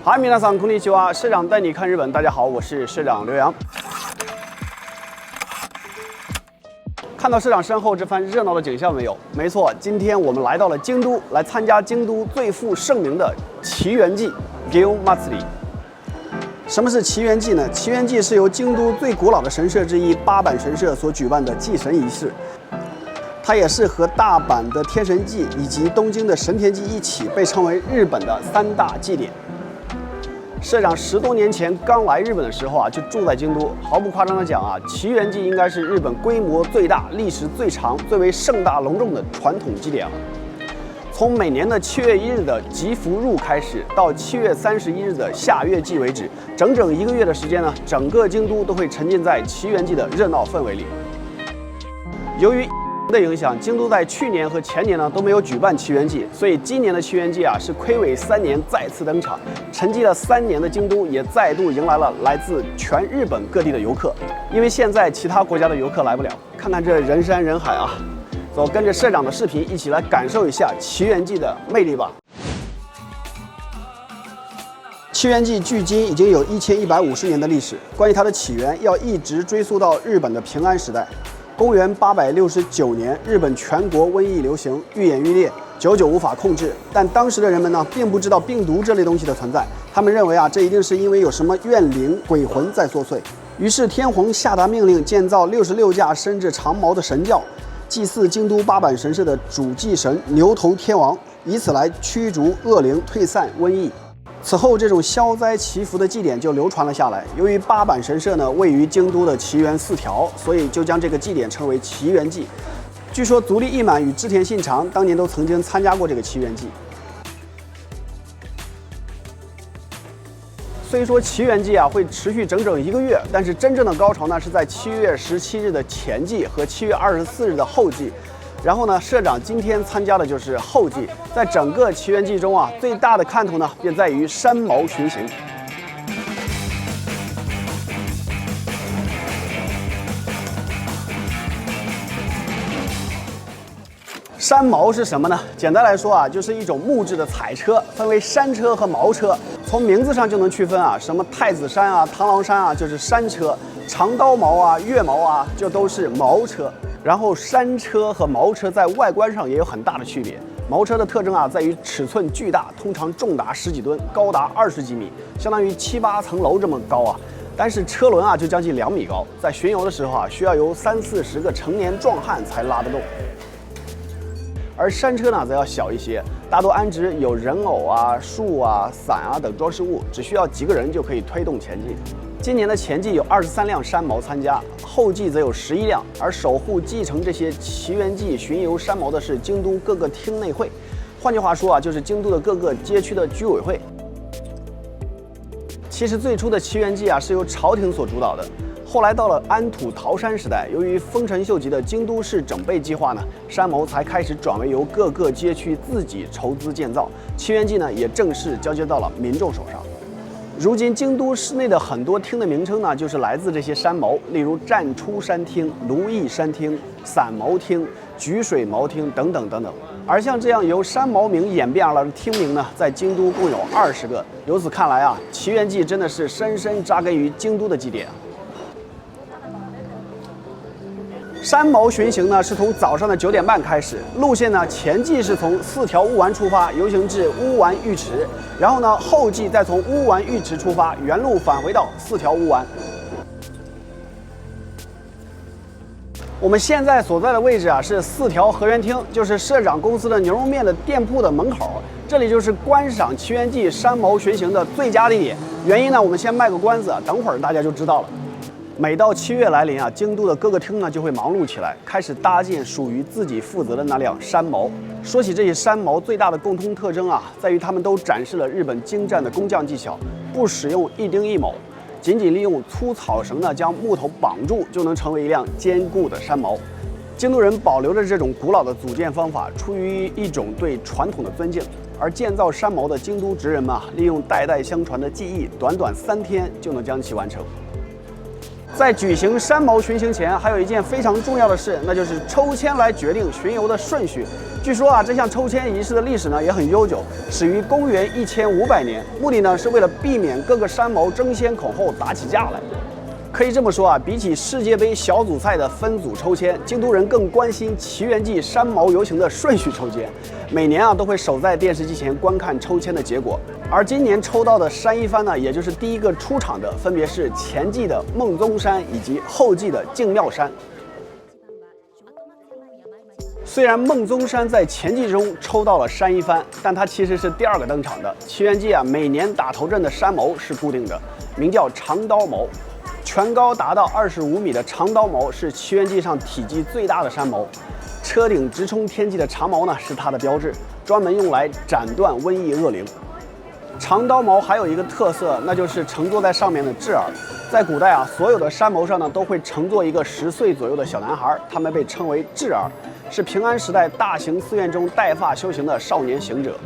嗨，皆さんこんにちは，社长带你看日本。大家好，我是社长刘洋。看到社长身后这番热闹的景象没有？没错，今天我们来到了京都，来参加京都最负盛名的祇园祭 （Gion Matsuri）。什么是祇园祭呢？祇园祭是由京都最古老的神社之一八坂神社所举办的祭神仪式。 它也是和大阪的天神祭以及东京的神田祭一起被称为日本的3大祭典。社长10多年前刚来日本的时候啊，就住在京都。毫不夸张地讲啊，祇园祭应该是日本规模最大、历史最长、最为盛大隆重的传统祭典了。从每年的7月1日的吉福入开始，到7月31日的下月祭为止，整整1个月的时间呢，整个京都都会沉浸在祇园祭的热闹氛围里。由于 的影响，京都在去年和前年呢都没有举办祇园祭，所以今年的祇园祭啊是睽违3年再次登场。沉寂了3年的京都也再度迎来了来自全日本各地的游客，因为现在其他国家的游客来不了。看看这人山人海啊，走，跟着社长的视频一起来感受一下祇园祭的魅力吧。 祇园祭距今已经有1150年的历史，关于它的起源要一直追溯到日本的平安时代。 公元869年，日本全国瘟疫流行，愈演愈烈，久久无法控制。但当时的人们呢，并不知道病毒这类东西的存在，他们认为啊，这一定是因为有什么怨灵、鬼魂在作祟。于是天皇下达命令，建造66架身着长矛的神轿，祭祀京都八坂神社的主祭神牛头天王，以此来驱逐恶灵、退散瘟疫。 此后，这种消灾祈福的祭典就流传了下来。由于八坂神社呢位于京都的祇园4条，所以就将这个祭典称为祇园祭。据说足利义满与织田信长当年都曾经参加过这个祇园祭。虽说祇园祭啊会持续整整1个月，但是真正的高潮呢是在7月17日的前祭和7月24日的后祭。 然后呢，社长今天参加的就是后祭。在整个祇园祭中啊，最大的看头呢，便在于山毛巡行。山毛是什么呢？简单来说啊，就是一种木质的彩车，分为山车和毛车。从名字上就能区分啊，什么太子山啊、螳螂山啊，就是山车；长刀毛啊、月毛啊，就都是毛车。 然后山车和毛车在外观上也有很大的区别。毛车的特征啊，在于尺寸巨大，通常重达10几吨，高达20几米，相当于7、8层楼这么高啊。但是车轮啊，就将近2米高，在巡游的时候啊，需要由30、40个成年壮汉才拉得动。而山车呢，则要小一些，大多安置有人偶啊、树啊、伞啊等装饰物，只需要几个人就可以推动前进。 今年的前祭有23辆山毛参加，后祭则有11辆。而守护继承这些祇园祭巡游山毛的是京都各个厅内会，换句话说啊，就是京都的各个街区的居委会。其实最初的祇园祭啊是由朝廷所主导的，后来到了安土桃山时代，由于丰臣秀吉的京都市整备计划呢，山毛才开始转为由各个街区自己筹资建造，祇园祭呢也正式交接到了民众手上。 如今京都市内的很多厅的名称呢，就是来自这些山毛，例如战出山厅、如意山厅、伞毛厅、菊水毛厅等等等等。而像这样由山毛名演变而来的厅名呢，在京都共有20个。由此看来啊，祇园祭真的是深深扎根于京都的祭典。 山毛巡行呢，是从早上的9点半开始，路线呢前祭是从4条乌丸出发，游行至乌丸浴池，然后呢后祭再从乌丸浴池出发，原路返回到4条乌丸。我们现在所在的位置啊是4条河原町，就是社长公司的牛肉面的店铺的门口，这里就是观赏祇园祭山毛巡行的最佳地点。原因呢，我们先卖个关子，等会儿大家就知道了。 每到7月来临啊，京都的各个厅呢就会忙碌起来，开始搭建属于自己负责的那辆山毛。说起这些山毛，最大的共通特征啊，在于他们都展示了日本精湛的工匠技巧，不使用一钉一铆，仅利用粗草绳呢将木头绑住，就能成为一辆坚固的山毛。京都人保留着这种古老的组建方法，出于一种对传统的尊敬。而建造山毛的京都职人们啊，利用代代相传的技艺，短短3天就能将其完成。在举行山毛巡行前，还有一件非常重要的事，那就是抽签来决定巡游的顺序。据说啊，这项抽签仪式的历史呢也很悠久，始于公元1500年，目的呢是为了避免各个山毛争先恐后打起架来。可以这么说啊，比起世界杯小组赛的分组抽签，京都人更关心奇缘记山毛游行的顺序抽签。每年啊都会守在电视机前观看抽签的结果。而今年抽到的山一番呢，也就是第一个出场的，分别是前季的梦宗山以及后季的净妙山。虽然梦宗山在前季中抽到了山一番，但它其实是第二个登场的。奇缘记啊，每年打头阵的山毛是固定的，名叫长刀毛。全高达到25米的长刀毛是奇缘记上体积最大的山毛，车顶直冲天际的长毛呢是它的标志，专门用来斩断瘟疫恶灵。长刀毛还有一个特色，那就是乘坐在上面的雉儿。在古代啊，所有的山毛上呢都会乘坐一个10岁左右的小男孩，他们被称为雉儿，是平安时代大型寺院中带发修行的少年行者。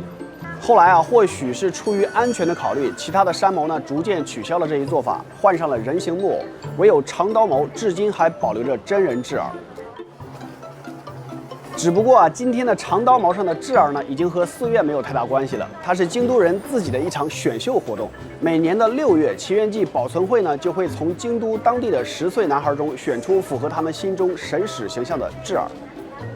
后来啊，或许是出于安全的考虑，其他的山毛呢逐渐取消了这一做法，换上了人形木偶，唯有长刀毛至今还保留着真人雉儿。只不过啊，今天的长刀毛上的雉儿呢，已经和寺院没有太大关系了，它是京都人自己的一场选秀活动。每年的6月，奇缘记保存会呢就会从京都当地的10岁男孩中选出符合他们心中神使形象的雉儿。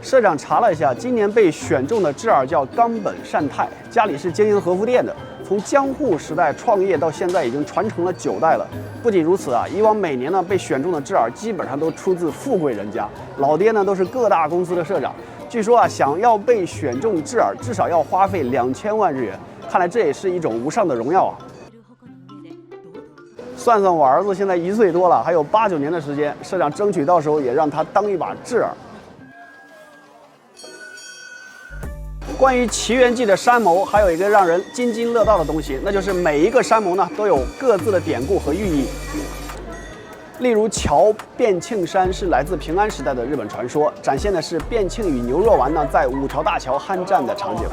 社长查了一下，今年被选中的雉儿叫冈本善太，家里是经营和服店的，从江户时代创业到现在已经传承了9代了。不仅如此啊，以往每年呢被选中的雉儿基本上都出自富贵人家，老爹呢都是各大公司的社长。据说啊，想要被选中雉儿，至少要花费2000万日元，看来这也是一种无上的荣耀啊。算算我儿子现在1岁多了，还有8、9年的时间，社长争取到时候也让他当一把雉儿。关于奇缘记的山谋，还有一个让人津津乐道的东西，那就是每一个山谋呢都有各自的典故和寓意。例如桥变庆山是来自平安时代的日本传说，展现的是变庆与牛若丸呢在5条大桥酣战的场景。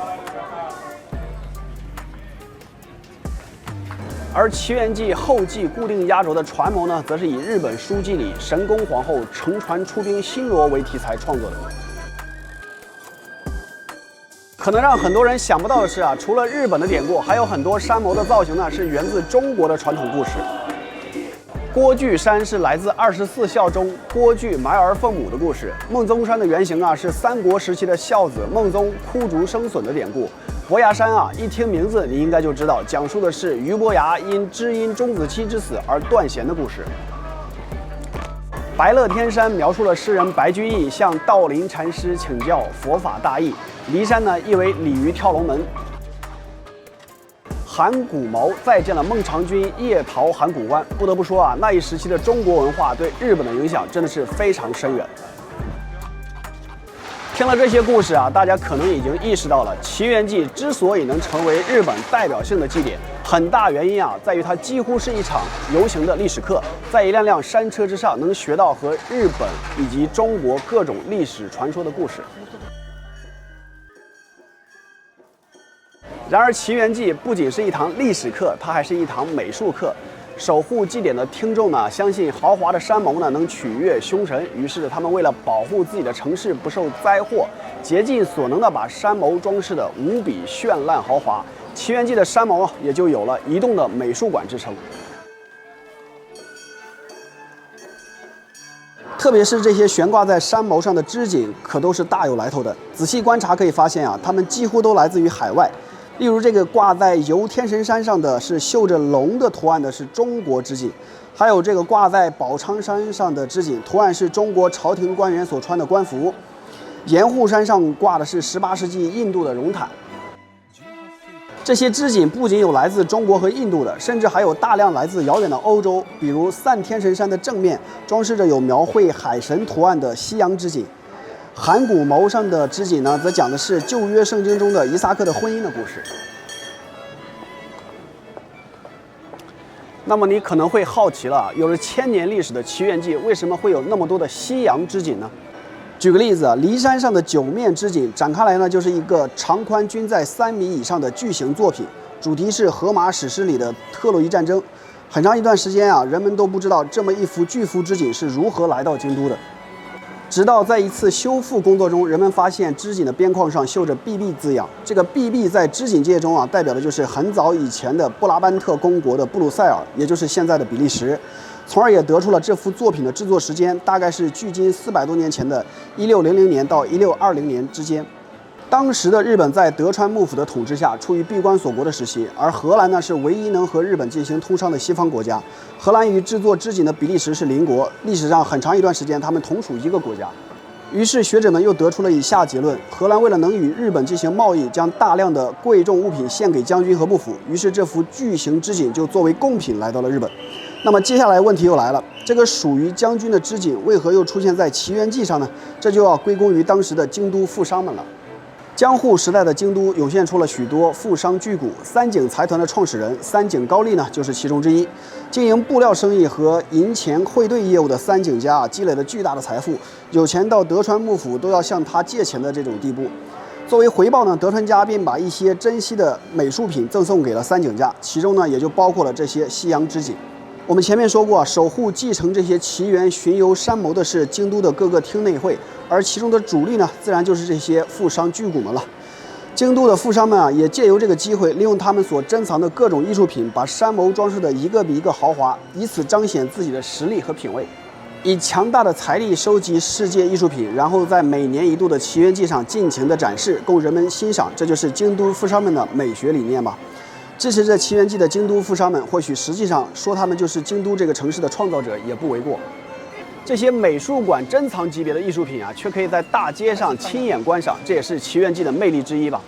而奇缘记后继固定压轴的船谋呢，则是以日本书记里神宫皇后乘船出兵新罗为题材创作的。可能让很多人想不到的是啊，除了日本的典故，还有很多山谋的造型呢是源自中国的传统故事。郭巨山是来自24孝中郭巨埋儿奉母的故事。孟宗山的原型啊是三国时期的孝子孟宗枯竹生笋的典故。伯牙山啊，一听名字你应该就知道，讲述的是俞伯牙因知音钟子期之死而断弦的故事。白乐天山描述了诗人白居易向道林禅师请教佛法大义。骊山呢，意为鲤鱼跳龙门。函谷毛再见了孟尝君夜逃函谷关。不得不说啊，那一时期的中国文化对日本的影响真的是非常深远。听了这些故事啊，大家可能已经意识到了，奇缘记之所以能成为日本代表性的祭典，很大原因啊，在于它几乎是一场游行的历史课，在一辆辆山车之上，能学到和日本以及中国各种历史传说的故事。然而，奇缘记不仅是一堂历史课，它还是一堂美术课。守护祭典的听众呢，相信豪华的山盟呢能取悦凶神，于是他们为了保护自己的城市不受灾祸，竭尽所能的把山谋装饰的无比绚烂豪华。奇缘记的山谋也就有了移动的美术馆之称。特别是这些悬挂在山谋上的织锦，可都是大有来头的。仔细观察可以发现啊，它们几乎都来自于海外。例如，这个挂在游天神山上的是绣着龙的图案的是中国织锦，还有这个挂在宝昌山上的织锦，图案是中国朝廷官员所穿的官服。盐户山上挂的是18世纪印度的绒毯。这些织锦不仅有来自中国和印度的，甚至还有大量来自遥远的欧洲，比如散天神山的正面装饰着有描绘海神图案的西洋织锦。函谷谋上的织锦呢，则讲的是旧约圣经中的以撒克的婚姻的故事。那么你可能会好奇了，有着1000年历史的奇缘记，为什么会有那么多的西洋织锦呢？举个例子啊，骊山上的9面织锦展开来呢，就是一个长宽均在3米以上的巨型作品，主题是荷马史诗里的特洛伊战争。很长一段时间啊，人们都不知道这么一幅巨幅织锦是如何来到京都的。直到在一次修复工作中，人们发现织锦的边框上绣着 “BB” 字样。这个 “BB” 在织锦界中啊，代表的就是很早以前的布拉班特公国的布鲁塞尔，也就是现在的比利时，从而也得出了这幅作品的制作时间大概是距今400多年前的1600年到1620年之间。当时的日本在德川幕府的统治下，处于闭关锁国的时期，而荷兰呢是唯一能和日本进行通商的西方国家。荷兰与制作织锦的比利时是邻国，历史上很长一段时间他们同属一个国家。于是学者们又得出了以下结论：荷兰为了能与日本进行贸易，将大量的贵重物品献给将军和幕府，于是这幅巨型织锦就作为贡品来到了日本。那么接下来问题又来了，这个属于将军的织锦为何又出现在奇缘记上呢？这就要归功于当时的京都富商们了。江户时代的京都涌现出了许多富商巨贾，三井财团的创始人三井高利呢就是其中之一。经营布料生意和银钱汇兑业务的三井家积累了巨大的财富，有钱到德川幕府都要向他借钱的这种地步。作为回报呢，德川家便把一些珍稀的美术品赠送给了三井家，其中呢也就包括了这些西洋织锦。我们前面说过，守护继承这些奇缘巡游山谋的是京都的各个厅内会，而其中的主力呢，自然就是这些富商巨贾们了。京都的富商们啊，也借由这个机会，利用他们所珍藏的各种艺术品，把山谋装饰的一个比一个豪华，以此彰显自己的实力和品味。以强大的财力收集世界艺术品，然后在每年一度的奇缘祭上尽情的展示，供人们欣赏，这就是京都富商们的美学理念吧。支持着奇缘记的京都富商们，或许实际上说他们就是京都这个城市的创造者也不为过。这些美术馆珍藏级别的艺术品啊，却可以在大街上亲眼观赏，这也是奇缘记的魅力之一吧。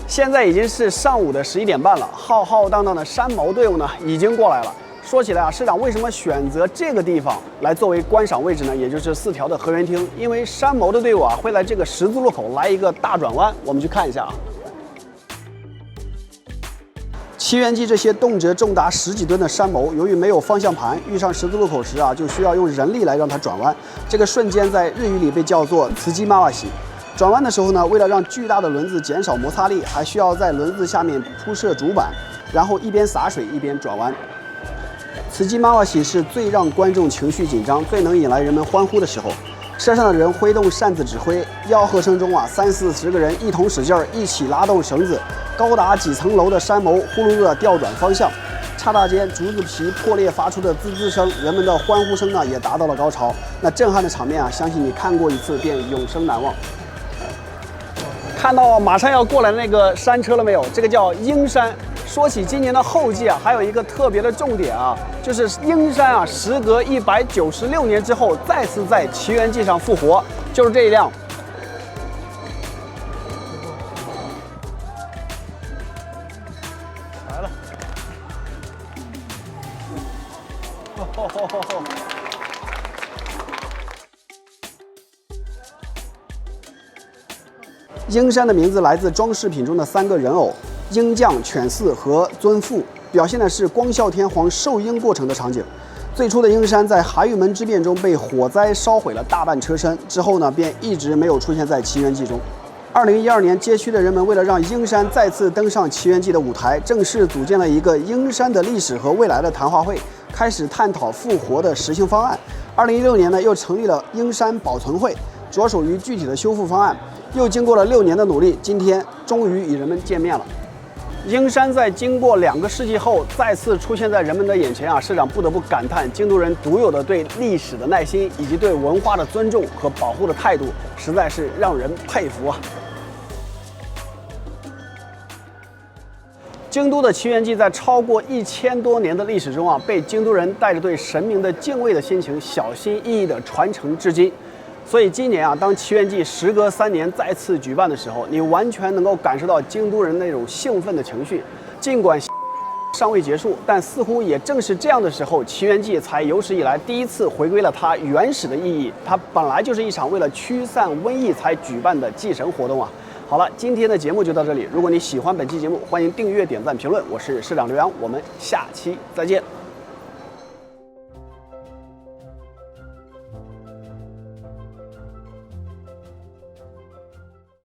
现在已经是上午的11点半了，浩浩荡荡的山谋队伍呢已经过来了。说起来啊，市长为什么选择这个地方来作为观赏位置呢？也就是4条的河原町，因为山谋的队伍啊会在这个十字路口来一个大转弯，我们去看一下啊。奇缘记这些动辄重达10几吨的山谋，由于没有方向盘，遇上十字路口时啊，就需要用人力来让它转弯。这个瞬间在日语里被叫做茨基马瓦西。转弯的时候呢，为了让巨大的轮子减少摩擦力，还需要在轮子下面铺设竹板，然后一边洒水一边转弯。茨基马瓦西是最让观众情绪紧张、最能引来人们欢呼的时候。车上的人挥动扇子指挥，吆喝声中啊，30、40个人一同使劲儿，一起拉动绳子。高达几层楼的山谋呼噜噜地调转方向，刹那间竹子皮破裂发出的滋滋声，人们的欢呼声呢也达到了高潮。那震撼的场面啊，相信你看过一次便永生难忘。看到马上要过来的那个山车了没有？这个叫鹰山。说起今年的后继啊，还有一个特别的重点啊，就是鹰山啊，时隔196年之后，再次在奇缘记上复活，就是这一辆。来了。鹰山的名字来自装饰品中的3个人偶。鹰将、犬饲和尊父，表现的是光孝天皇受鹰过程的场景。最初的鹰山在韩玉门之变中被火灾烧毁了大半车身，之后呢便一直没有出现在奇缘记中。2012年，街区的人们为了让鹰山再次登上奇缘记的舞台，正式组建了一个鹰山的历史和未来的谈话会，开始探讨复活的实行方案。2016年呢，又成立了鹰山保存会，着手于具体的修复方案。又经过了6年的努力，今天终于与人们见面了。鹰山在经过2个世纪后再次出现在人们的眼前啊，市长不得不感叹京都人独有的对历史的耐心以及对文化的尊重和保护的态度，实在是让人佩服啊。京都的奇缘记在超过1000多年的历史中啊，被京都人带着对神明的敬畏的心情，小心翼翼地传承至今。所以今年啊，当奇缘记时隔3年再次举办的时候，你完全能够感受到京都人那种兴奋的情绪。尽管尚未结束，但似乎也正是这样的时候，奇缘记才有史以来第一次回归了它原始的意义。它本来就是一场为了驱散瘟疫才举办的祭神活动啊。好了，今天的节目就到这里。如果你喜欢本期节目，欢迎订阅、点赞、评论。我是市长刘洋，我们下期再见。